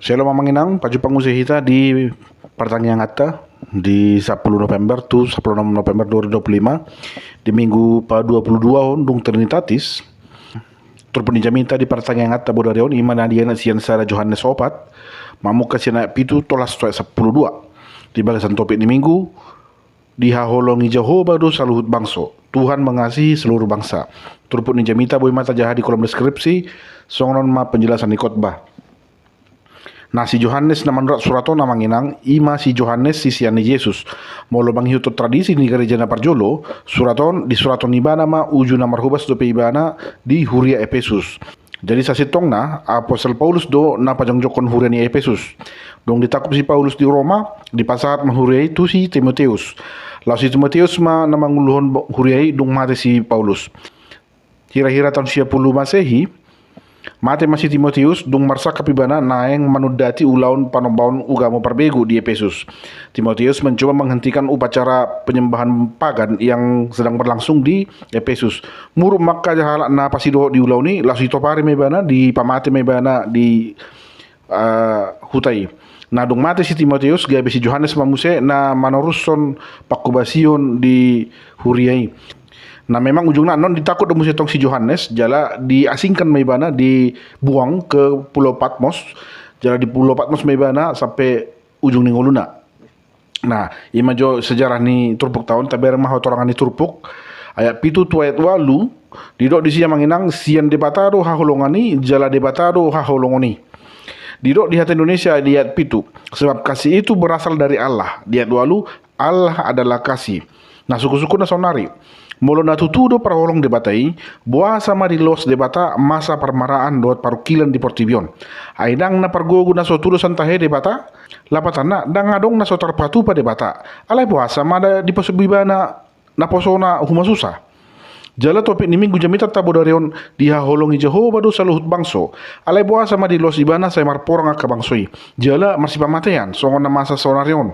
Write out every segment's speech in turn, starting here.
Shalom mamanginang, paju pangusihita di pertanyaan ngata di 10 November tu 10 November 2025 di minggu pa 22 dung Trinitatis. Turpun jaminta di pertanyaan ngata bodarion iman dia na sian sara Johannes opat mamu kasina pitu tolas 10:2 di bagasan topik di minggu dihaholongi Jehovah do saluhut bangso. Tuhan mengasihi seluruh bangsa. Turpun jaminta boy mata jahat di kolom deskripsi songon ma penjelasan di khotbah. Nah si Johannes na menurut surato na manginang ima si Johannes si siani Yesus molo banghiuto tradisi ni gereja na parjolo suraton di suraton ibana ma uju na marhubas do pe ibana di Huria Efesus. Jadi sasitong na Apostel Paulus do na pajongjokon Huria ni Efesus. Dong ditakup si Paulus di Roma di pasat mahuriai tu si Timoteus. Lalu si Timoteus ma na manguluhon huriai dong mati si Paulus. Hira-hira tahun 10 Masehi mate masih Timoteus dung marsa kapibana naeng manudati ulaun panombaun ugamo parbegu di Efesus. Timoteus mencoba menghentikan upacara penyembahan pagan yang sedang berlangsung di Efesus. Muru maka jahala na pasido di ulauni lasu topari mebana di pamate mebana di hutai. Nah dung mate si Timoteus gabe si Johannes mamuse na manoruson pakubasion di Huriai. Nah memang ujungnya non ditakut demu setong si Johannes jala diasingkan maibana dibuang ke Pulau Patmos. Jala di Pulau Patmos maibana sampai ujung ningoluna. Nah ima jo sejarah ni turpuk tahun taber mah otorangan ni turpuk ayat pitu tuayat walu didok di siya manginang sian debatado haholongani jala debatado haholongoni. Didok di hati Indonesia diat pitu sebab kasih itu berasal dari Allah. Diat walu Allah adalah kasih. Nah suku-suku na sonari molo na tutudo parolong debatai boa sama di los debata masa permaraan dot parukilan di Portibion aidang na pargogu na sotudo santahe debata lapatana dang ngadong na sotar patu pa debata alai boa sama da di posubibana na posona humasusa jala topik ni minggu jamita tabodarion dihaholongi Jehovah do saluhut bangso alai boa sama di los ibana saya marporang ka bangsoi jala masih pamatean songon na masa sonarion.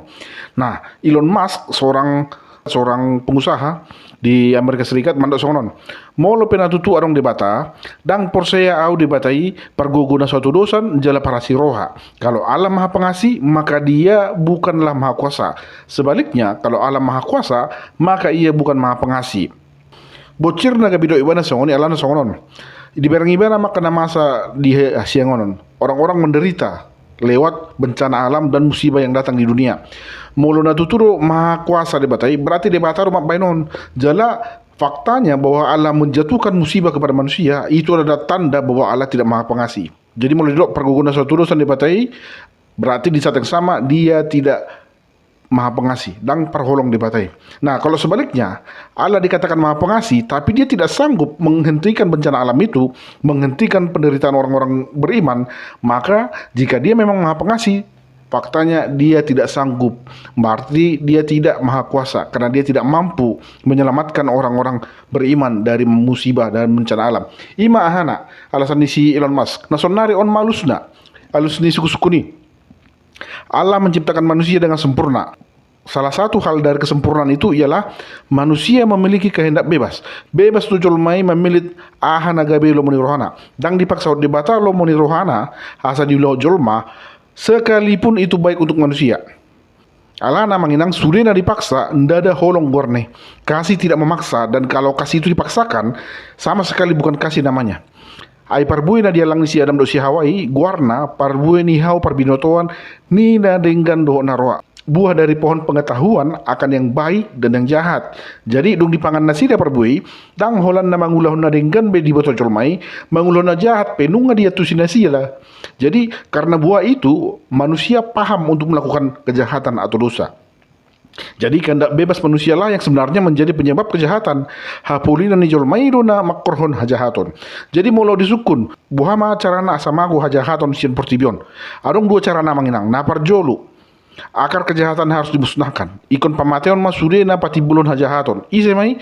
Nah Elon Musk seorang pengusaha di Amerika Serikat mandak songonon molo penatutu arong debata dang porsea au debatai parguguna suatu dosan jala parasi roha. Kalau Allah Maha Pengasih maka dia bukanlah Maha Kuasa, sebaliknya kalau Allah Maha Kuasa maka ia bukan Maha Pengasih. Bocir naga bido ibana songoni alana songonon di barang ibana maka na masa di siangonon orang-orang menderita lewat bencana alam dan musibah yang datang di dunia. Molo na tuturo Maha Kuasa debatai berarti debataro mak bainon jala faktanya bahwa Allah menjatuhkan musibah kepada manusia itu adalah tanda bahwa Allah tidak Maha Pengasih. Jadi molo dok perguguna suatu urusan debatai berarti di saat yang sama dia tidak Maha Pengasih dan perholong debatai. Nah kalau sebaliknya Allah dikatakan Maha Pengasih tapi dia tidak sanggup menghentikan bencana alam itu, menghentikan penderitaan orang-orang beriman, maka jika dia memang Maha Pengasih faktanya dia tidak sanggup, berarti dia tidak Maha Kuasa karena dia tidak mampu menyelamatkan orang-orang beriman dari musibah dan bencana alam. Ima ahana alasan si Elon Musk nasonari on malusna alus ni suku-suku ni Allah menciptakan manusia dengan sempurna. Salah satu hal dari kesempurnaan itu ialah manusia memiliki kehendak bebas. Bebas tu jolmai memilih ahana gabe lo moni rohana. Dang dipaksa debata lo moni rohana asa di lo jolma sekalipun itu baik untuk manusia. Allah na manginang sudena dipaksa ndada holong gorne. Kasih tidak memaksa dan kalau kasih itu dipaksakan sama sekali bukan kasih namanya. Ai parbui na dia lang si Adam do si Hawai guarna parbui ni hau parbinotoan ni na denggan do naroa. Buah dari pohon pengetahuan akan yang baik dan yang jahat. Jadi dung dipangan nasi dia parbui dang holan na mangulah na denggan be di botol colmai mangulah na jahat penunga dia tu sinasi lah. Jadi karena buah itu manusia paham untuk melakukan kejahatan atau dosa. Jadi kehendak bebas manusia lah yang sebenarnya menjadi penyebab kejahatan. Hapulina ni jolmairuna makorhon hajahaton. Jadi molo disukun buhama carana asamagu hajahaton sian Portibion. Adong dua cara manginang napar jolu. Akar kejahatan harus dimusnahkan. Ikon pamateon masudena patibulon hajahaton. Isemai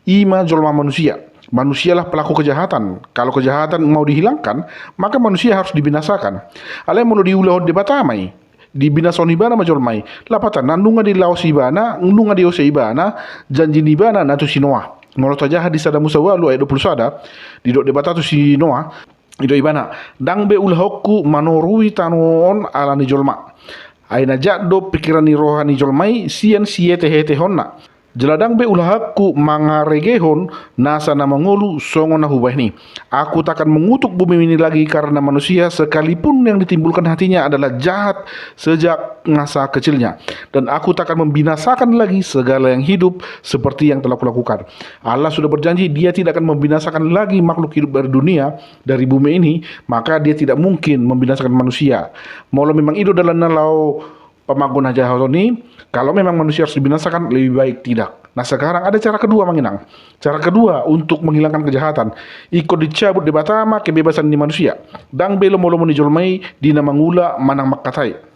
ima jolma manusia. Manusialah pelaku kejahatan. Kalau kejahatan mau dihilangkan, maka manusia harus dibinasakan. Alai molo diulahon debatamai. Dibinason ibana majolmai. Lapatan nandunga di laos ibana, nandunga di ose ibana, janji ibana natu sinoa. Molo tajah di sada Musa walu ayat 20 sada, di dok debatatu si Noah, Ido ibana dang be ulahokku manorui tanon ala ni jolma. Aina jaddo pikiran ni rohani jolmai sian siete hete honna. Jeladang be ulahakku mangaregehon nasa na mangolu songo na hubahni. Aku takkan mengutuk bumi ini lagi karena manusia sekalipun yang ditimbulkan hatinya adalah jahat sejak masa kecilnya. Dan aku takkan membinasakan lagi segala yang hidup seperti yang telah kulakukan. Allah sudah berjanji dia tidak akan membinasakan lagi makhluk hidup dari dunia, dari bumi ini, maka dia tidak mungkin membinasakan manusia. Maulah memang itu dalam nalau pemaguna jahat ini, kalau memang manusia harus dibinasakan, lebih baik tidak. Nah sekarang ada cara kedua Manginang. Cara kedua untuk menghilangkan kejahatan, ikut dicabut di batama kebebasan di manusia. Dang belo molo ni jolmai dina mangula manang makatai.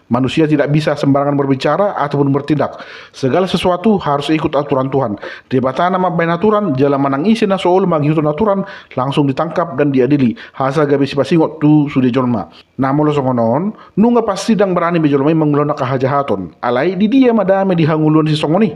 Manusia tidak bisa sembarangan berbicara ataupun bertindak. Segala sesuatu harus ikut aturan Tuhan. Di batana mabain aturan, jala manang isi na soul manghitun aturan, langsung ditangkap dan diadili. Hasa gabi sipasingot tu sudah jolma. Nah molo songonon, nunga pasti dang berani bejolmai mengulona kahajahaton. Alai di dia madame dihangulun si songoni.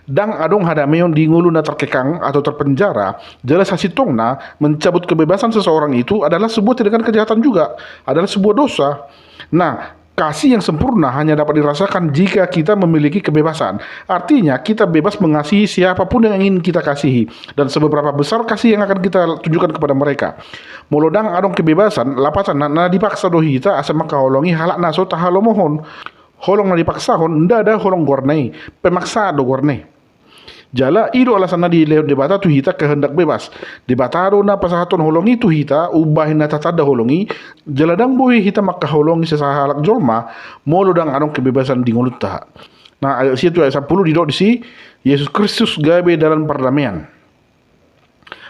Dang adong hadameon di nguluna terkekang atau terpenjara, jelas hasitongna mencabut kebebasan seseorang itu adalah sebuah tindakan kejahatan juga, adalah sebuah dosa. Nah, kasih yang sempurna hanya dapat dirasakan jika kita memiliki kebebasan. Artinya kita bebas mengasihi siapapun yang ingin kita kasihi, dan seberapa besar kasih yang akan kita tunjukkan kepada mereka. Molodang adong kebebasan lapasan na dipaksa dohita asa makaholongi halak naso tahalomohon. Holong na dipaksa hon nda ada holong gornei, pemaksa do gornei. Jala ido alasan na di lewat debata tu hita kehendak bebas. Debataro na pasahaton holongi tu hita ubahin na tatada holongi. Jaladang boy hita makaholongi sesahalak jolma molodang anong kebebasan di ngulut taha. Nah ayat situ ayat 10 didok di si Yesus Kristus gabe dalam perdamaian.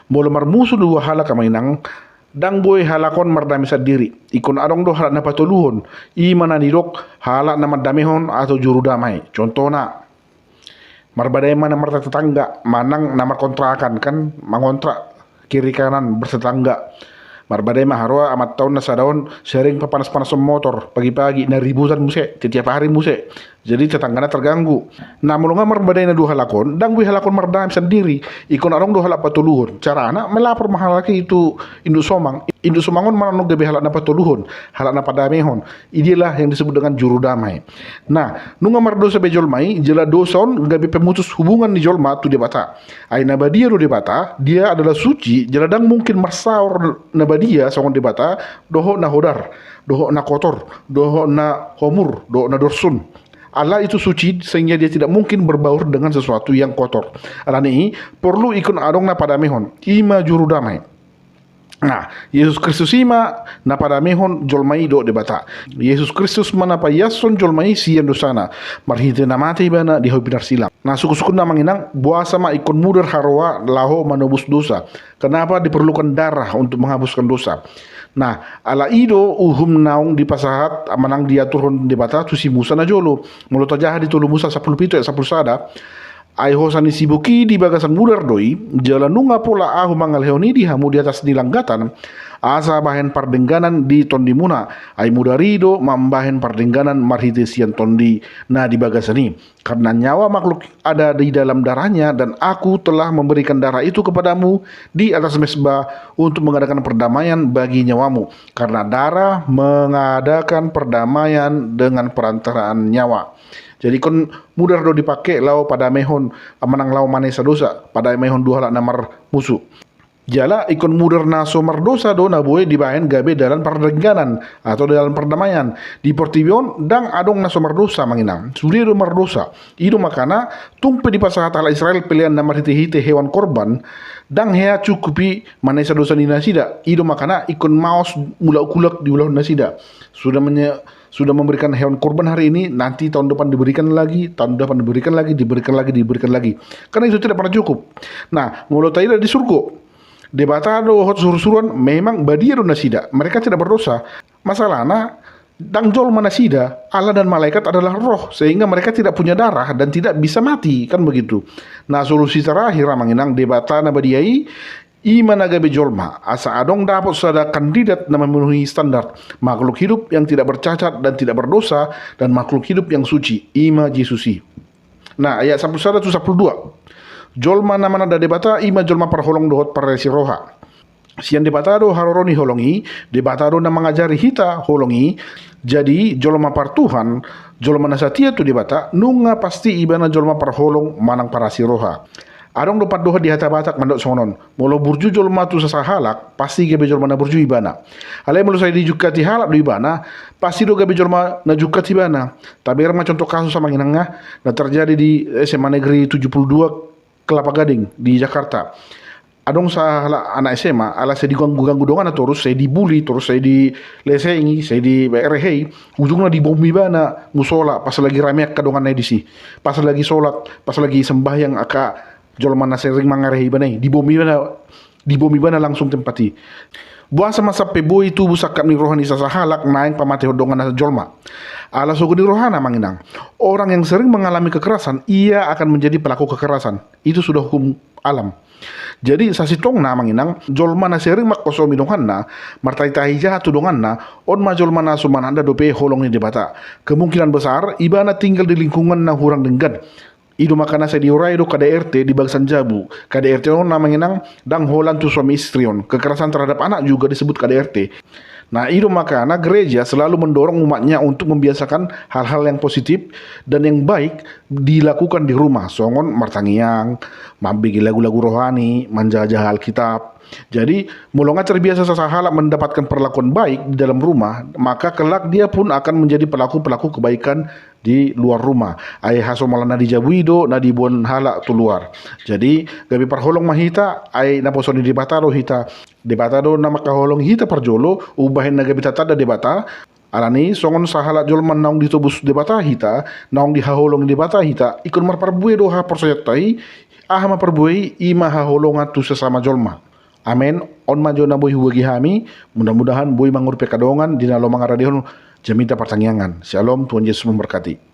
Molo marmusu dua halak kamainang dang boy halakon mardami sadiri. Ikon adong do halak na patuluhon. Imana nidok halak na mardamihon atau juru damai. Contohna marbadai mana marta tetangga, manang namar kontrakan kan mangontrak kiri kanan bertetangga. Marbadai mah harua amat tahun nasa daun sering panas-panas motor pagi-pagi na ributan muse setiap hari muse. Jadi tetanggana terganggu. Nah mulunga marbadai na dua halakon, dang wi halakon mardam sendiri. Ikon arong dua halak patuluhun. Cara anak melapor mahalaki itu induk somang. Induk somangon mana no gabe halak na patuluhun, halak na padamehon. Inilah yang disebut dengan juru damai. Nah, nunga mardosa be jolmai, jela doson gabe pemutus hubungan di jolma tu debata. Aina badia do debata, dia adalah suci, jela dang mungkin marsaur nabadia songon debata, doho na hodar, doho na kotor, doho na homur, doho na dorsun. Allah itu suci sehingga dia tidak mungkin berbaur dengan sesuatu yang kotor. Alani perlu ikon adong na padamehon, ima juru damai. Nah, Yesus Kristus ima na padamehon jolmai do debata. Yesus Kristus mana pa yason jolmai sian dosana. Marhite na mati bana di hobinar silam. Nah, suku-suku na manginang buah sama ikon mudar harwa laho manobus dosa. Kenapa diperlukan darah untuk menghapuskan dosa? Nah, ala ido uhum naung di pasahat manang dia turun debata tu si Musa na jolo. Mulut aja di tulu Musa 10 pitu ya 10 sada. Ai hosani sibuki di bagasan mudar doi jalan nunga pola ahu mangal heoni di hamu di atas nilanggatan asa bahen pardengganan di tondi muna ai mudarido mambahen pardengganan marhite sian tondi na di bagasani karena nyawa makhluk ada di dalam darahnya dan aku telah memberikan darah itu kepadamu di atas mesbah untuk mengadakan perdamaian bagi nyawamu karena darah mengadakan perdamaian dengan perantaraan nyawa. Jadi kon mudar do dipakai lau pada mehon amanang lau manesa dosa pada mehon dua halak namar musuh. Jala ikon mudar naso mardosa do na boy dibahen gabe dalam perdengganan atau dalam perdamaian di portibion dang adong naso mardosa manginang suri do mardosa ido makana tumpe di pasahat ala Israel pilihan namar hite hewan korban dang hea cukupi manesa dosa ni nasida ido makana ikon maos mula ukulak di ulah nasida sudah memberikan hewan korban hari ini, nanti tahun depan diberikan lagi, tahun depan diberikan lagi. Karena itu tidak pernah cukup. Nah, mulut tidak di surga. Debata do hot suruh-suruan memang badia do nasida. Mereka tidak berdosa. Masalahnya, dang jol manasida, Allah dan malaikat adalah roh, sehingga mereka tidak punya darah dan tidak bisa mati, kan begitu. Nah, solusi terakhir manginang debata na badiai Ima nagabe jolma asa adong dapat sada kandidat na memenuhi standar makhluk hidup yang tidak bercacat dan tidak berdosa dan makhluk hidup yang suci ima Jesusi. Nah ayat 11 tu 12 jolma nama nada debata ima jolma parholong dohot paresi roha. Sian debatado haroroni holongi, debatado na mengajari hita holongi, jadi jolma par Tuhan, jolma nasatia tu debata, nunga pasti ibana jolma par holong manang para siroha. Adong dopat doha di hata batak mandok sonon. Molo burju jolma tu sasahalak, pasti gebe jolma na burju ibana. Alai molo saya dijukati halak do ibana, pasti do gebe jolma na jukati ibana. Tabir ma contoh kasus sama nginanga, na terjadi di SMA Negeri 72 Kelapa Gading di Jakarta. Adong sa anak SMA, ala saya diganggu-ganggu dongan terus, saya dibully, terus saya dilesengi, saya diberehei, ujungnya dibomi bana musola pas lagi rameak kadongan edisi, pas lagi sholat, pas lagi sembahyang aka jolman sering mangarehi banai, dibomi bana langsung tempati. Buasa masa pebo itu busakat ni rohani sasahalak naik pamate hodongan nasa jolma. Ala suguni rohana manginang. Orang yang sering mengalami kekerasan, ia akan menjadi pelaku kekerasan. Itu sudah hukum alam. Jadi sasitong na manginang jolma na sering makosomi donganna martai tahi jahat donganna on ma jolma na sumananda dope holong ni debata. Kemungkinan besar ibana tinggal di lingkungan na hurang denggan. Idu makana saya diurai do KDRT di Bagsan Jabu. KDRT on na manginang dang holan tu suami istri on. Kekerasan terhadap anak juga disebut KDRT. Nah, itu makanya gereja selalu mendorong umatnya untuk membiasakan hal-hal yang positif dan yang baik dilakukan di rumah. Songon martangiang, mambigi lagu-lagu rohani, menjajah Alkitab. Jadi, mulonga terbiasa sasahala mendapatkan perlakuan baik di dalam rumah, maka kelak dia pun akan menjadi pelaku-pelaku kebaikan di luar rumah. Ai haso malana di jabuido na di bon hala tu luar. Jadi gabi parholong mahita ai naposoni di bataro hita debatado na makaholong hita parjolo ubahin na gabi tatada debata alani songon sahala jolman naong ditobus debata hita naong dihaholong debata hita ikon marparbue do ha porsoyatai aha marparbue ima haholonga tu sesama jolma. Amen. On majo na boy huwagi hami. Mudah-mudahan boy mangurpe kadongan dinalo mangaradihon jamita pertangyangan. Shalom, Tuhan Yesus memberkati.